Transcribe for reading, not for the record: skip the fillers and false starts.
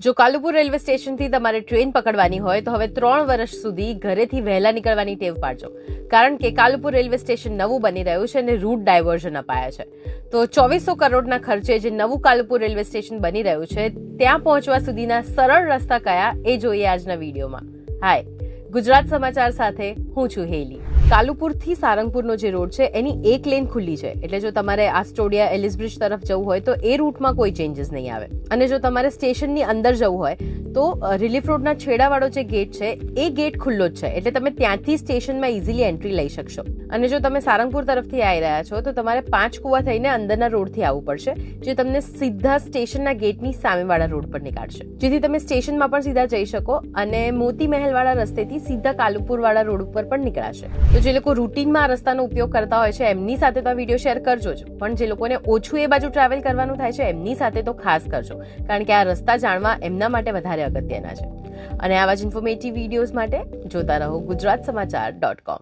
જો કાલુપુર રેલવે સ્ટેશનથી તમારે ટ્રેન પકડવાની હોય તો હવે 3 વર્ષ સુધી ઘરેથી વહેલા નીકળવાની ટેવ પાડજો, કારણ કે કાલુપુર રેલવે સ્ટેશન નવું બની રહ્યું છે અને રૂટ ડાયવર્ઝન અપાયા છે. તો 2400 કરોડના ખર્ચે જે નવું કાલુપુર રેલવે સ્ટેશન બની રહ્યું છે ત્યાં પહોંચવા સુધીના સરળ રસ્તા કયા એ જોઈએ આજના વિડીયોમાં. હાય, ગુજરાત સમાચાર સાથે હું છું હેલી. કાલુપુરથી સારંગપુરનો જે રોડ છે એની એક લેન ખુલ્લી છે, એટલે જો તમારે આસ્ટોડિયા એલિસ બ્રિજ તરફ જવું હોય તો એ રૂટમાં કોઈ ચેન્જીસ નહીં આવે. અને જો તમારે સ્ટેશનની અંદર જવું હોય તો રિલીફ રોડના છેડાવાળો જે ગેટ છે એ ગેટ ખુલ્લો જ છે, એટલે તમે ત્યાંથી સ્ટેશનમાં ઇઝીલી એન્ટ્રી લઈ શકશો. અને જો તમે સારંગપુર તરફથી આવી રહ્યા છો તો તમારે 5 કુવા થઈને અંદરના રોડથી આવવું પડશે, જે તમને સીધા સ્ટેશનના ગેટની સામેવાળા રોડ પર નીકાળશે, જેથી તમે સ્ટેશનમાં પણ સીધા જઈ શકો અને મોતી મહેલવાળા રસ્તેથી સીધા કાલુપુરવાળા રોડ ઉપર પણ નીકળાશે. તો જે લોકો રૂટીનમાં આ રસ્તાનો ઉપયોગ કરતા હોય છે એમની સાથે તો આ વિડીયો શેર કરજો જ, પણ જે લોકોને ઓછું એ બાજુ ટ્રાવેલ કરવાનું થાય છે એમની સાથે તો ખાસ કરજો, કારણ કે આ રસ્તા જાણવા એમના માટે વધારે અગત્યના છે. અને આવા જ ઇન્ફોર્મેટિવ વિડીયોઝ માટે જોતા રહો gujatssamachar.com.